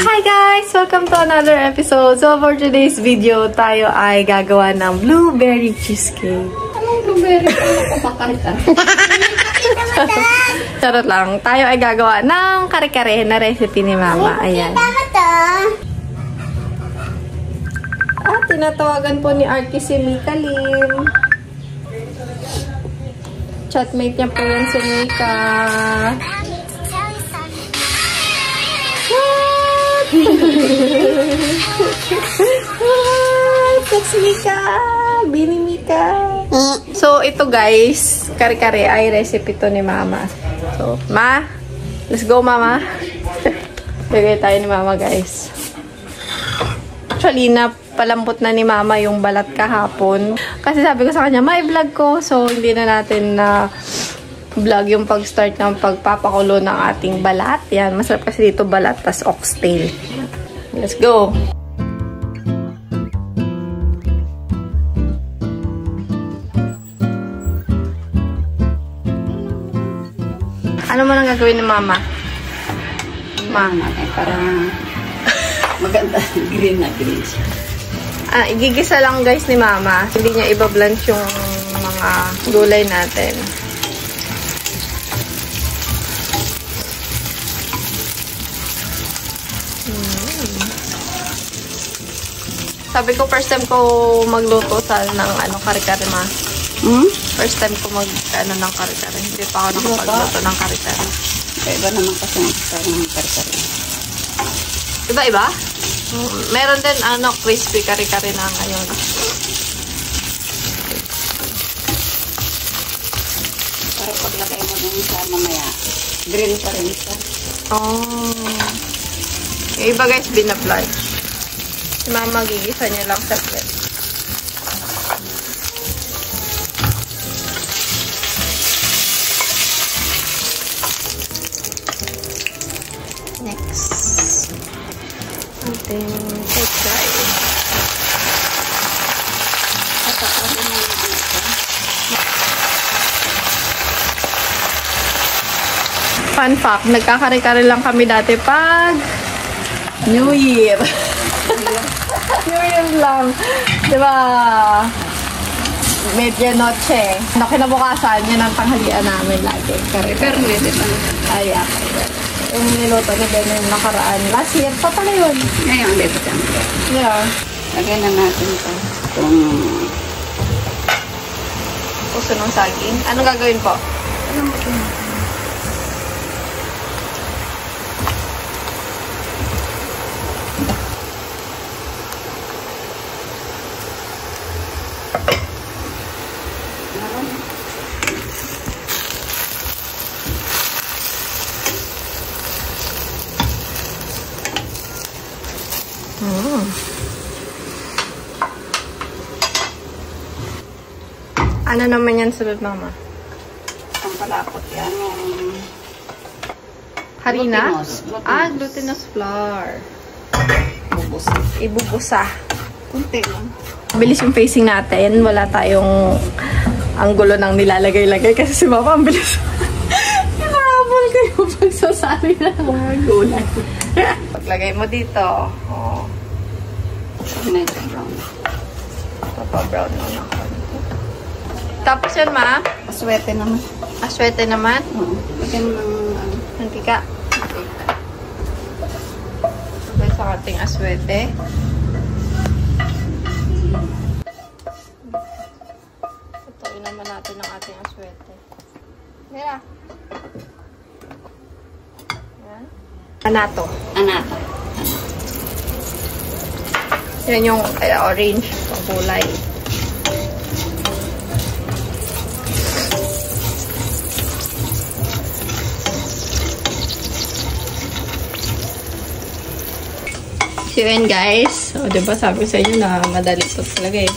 Hi guys! Welcome to another episode. So for today's video, tayo ay gagawa ng blueberry cheesecake. Anong blueberry? Charot lang. Tayo ay gagawa ng kare-kare na recipe ni Mama. Ayan. At tinatawagan po ni Arky si Mika Lim. Chatmate niya po yan si Mika. That's Mika! Bini Mika! So, ito guys, kare-kare ay recipe to ni Mama. So, Ma, let's go Mama! Bigay tayo ni Mama guys. Actually, napalambot na ni Mama yung balat kahapon. Kasi sabi ko sa kanya, may vlog ko. So, hindi na natin na vlog yung pag-start ng pagpapakulo ng ating balat. Yan, masarap kasi dito balat, tas oxtail. Let's go! Ano mo nang gagawin ni Mama? Mama, parang maganda. Green na green siya. Igigisa lang guys ni Mama. Hindi niya iba-blanch yung mga gulay natin. Sabi ko, first time ko magluto ng kare-kare, Ma. First time ko ng kare-kare. Hindi pa ako nakapagluto ng kare-kare. Iba naman kasi ng kare-kare. Iba-iba? Meron din, crispy kare-kare na ngayon. Para paglagay mo dun sa mamaya, green pa rin siya. Oh. Yung iba guys, binablay. Si Mama, gigisa niya lang sa plate. Next. Ating try. Fun fact, nagkakare-kare lang kami dati pag New Year. New Year lang. Diba? Medianoche. Kinabukasan, yan ang tanghalian namin lagi. Pero hindi pa. Ayan. Yung niluto na din yung nakaraan. Last year pa pala yun. Ngayon, hindi pa siya. Yeah. Lagyan na natin ito. Itong puso ng saging. Anong gagawin po? anong ito? Ano naman yan sunod, Mama? Ang palapot yan. Harina? Glutinous. Glutinous flour. Bubusa. Ibubusa. Kunti lang. Bilis yung facing natin. Wala tayong anggulo ng nilalagay-lagay kasi si Mama ang bilis. Inahabol kayo pagsasali na mga gulay. Paglagay mo dito. Oh. Medyo brown. Papa-brown na ako. Tapos yun, Ma? Aswete naman. Aswete naman? Oo. Lagyan ng Mantika. Okay, sa ating aswete. Ituin naman natin ang ating aswete. Mira. Yan. Anato. anato. Yan yung orange. Ang kulay. So yun guys. O diba sabi sa inyo na madali ito talaga eh.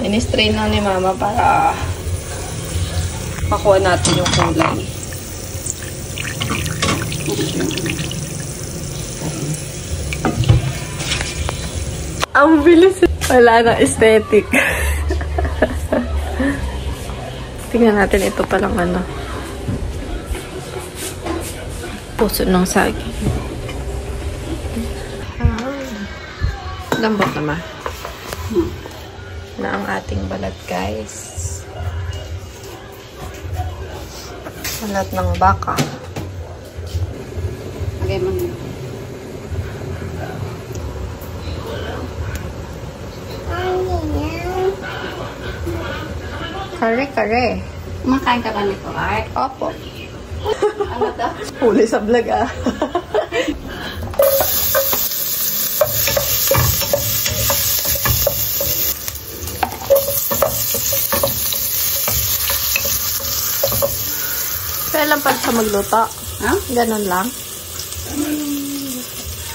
In-strain lang ni Mama para makuha natin yung kulay. Ang bilis. Wala na aesthetic. Tingnan natin ito palang puso ng saging. Lambot naman. Na ang ating balat, guys. Balat ng baka. Lagay mo na. Kare-kare. Kumakain ka ba nito, ay? Opo. Ano to? Huli sa vlog, ah. Kaya lang pala sa magluto. Ha? Ganon lang.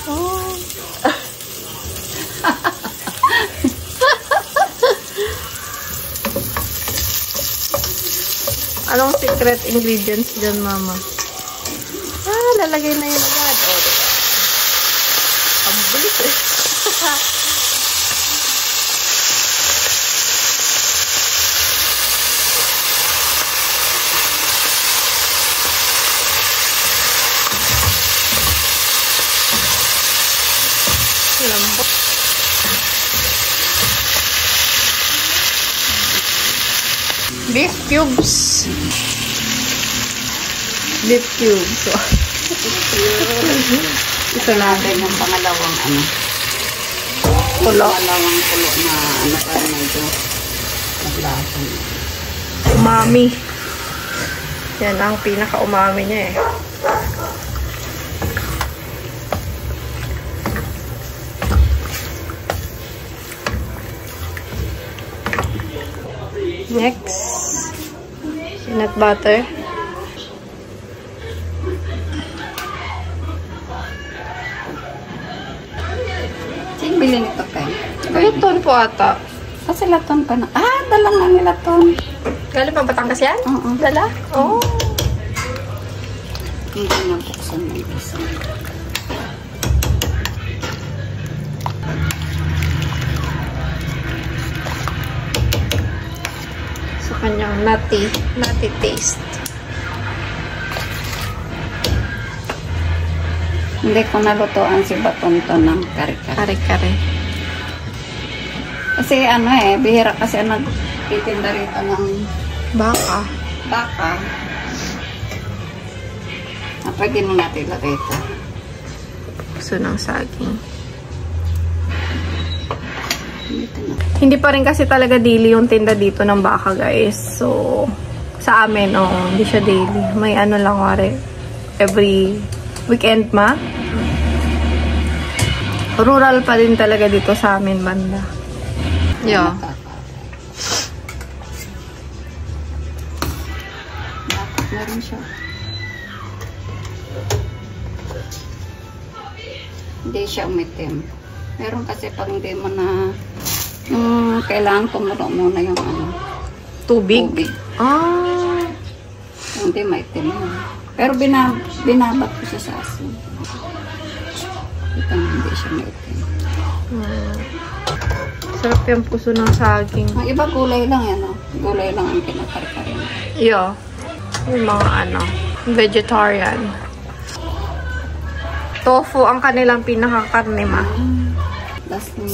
Oh. Anong secret ingredients dyan, mama? Ah, lalagay na yun agad. Oh, diba? Ang bilis eh. Lambot. Beef cubes. Beef cubes. Ito natin yung pangalawang ano. Pulo. Pangalawang pulo na ano pa medyo naglasan. Umami. Yan ang pinaka-umami niya eh. Next, peanut butter. Sino bilhin ito kayo? Laton po ata. Kasi laton pa na. Ah, dalang nga ni laton. Galing pa Batangas yan? Oo. Dala? Oo. Hindi na buksan ng isa. Sa kanyang nutty taste. Hindi ko nalutuan si Batonto ng kare-kare. Kare-kare. Kasi ano eh, bihira kasi nagtitinda rito ng Baka. baka. Ah, pwede na natin ilagay ito. Gusto ng saging. Dito na. Hindi pa rin kasi talaga daily yung tinda dito ng baka, guys. So, sa amin, hindi siya daily. May ano lang, wari, every weekend ma. Rural pa din talaga dito sa amin, banda. Yeah. Dapat meron siya. Hindi siya umitim. Meron kasi pag hindi mo na kailangan kumulo muna yung ano, Tubig? tubig. Ah. Hindi maitim yun. Pero binabat ko siya sa asin. Ito hindi siya maitim. Sarap yung puso ng saging. Ang iba gulay lang yan, no? Gulay lang ang kinakar-kare. Yeah. Yung mga ano, vegetarian. Tofu ang kanilang pinakakarne, ma.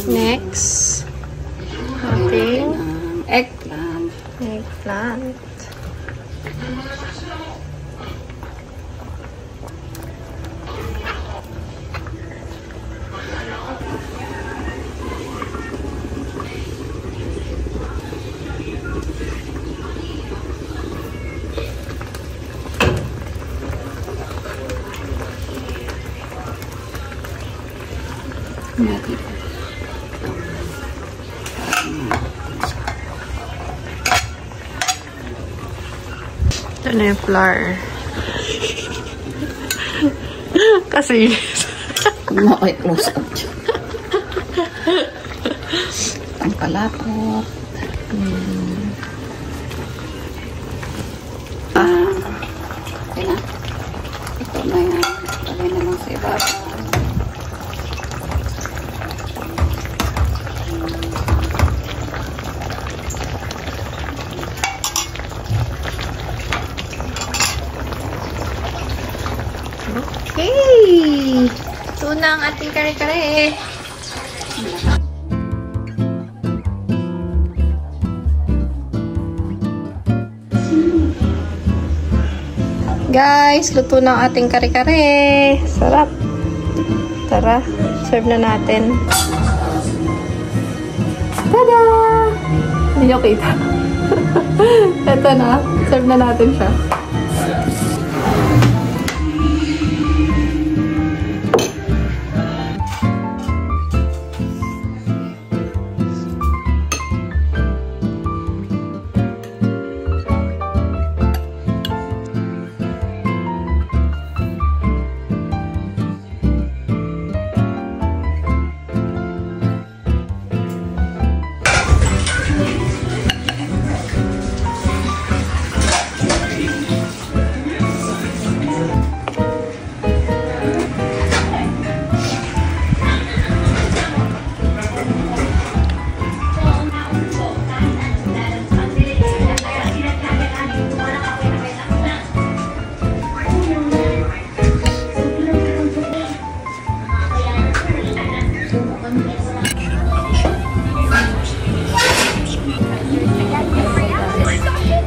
Next. Okay. Eggplant. Eggplant. Ito na yung flour. Kasi Close up siya. Ang kalapot. Okay na. Ito na yan. Lagay na lang sa ibabaw. okay. Ito na ang ating kare-kare. Guys, luto na ang ating kare-kare. Sarap. Tara, serve na natin. Tada! Hindi nyo kita. Ito na. Serve na natin siya.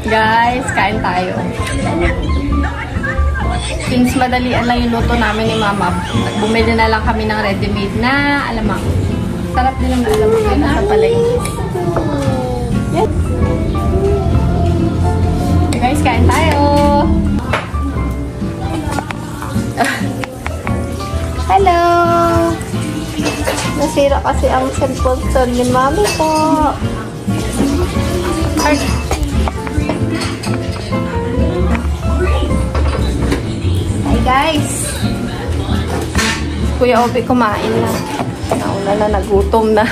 Guys, kain tayo. Since madalian lang yung luto namin ni Mama, bumili na lang kami ng ready-made na alamang. Sarap din ang alamang yun nasa palengke. Yes. Okay, guys, kain tayo. Hello! Nasira kasi ang cellphone ni Mami po. Guys, Kuya Obi kumain na. Nauna na, nagutom na.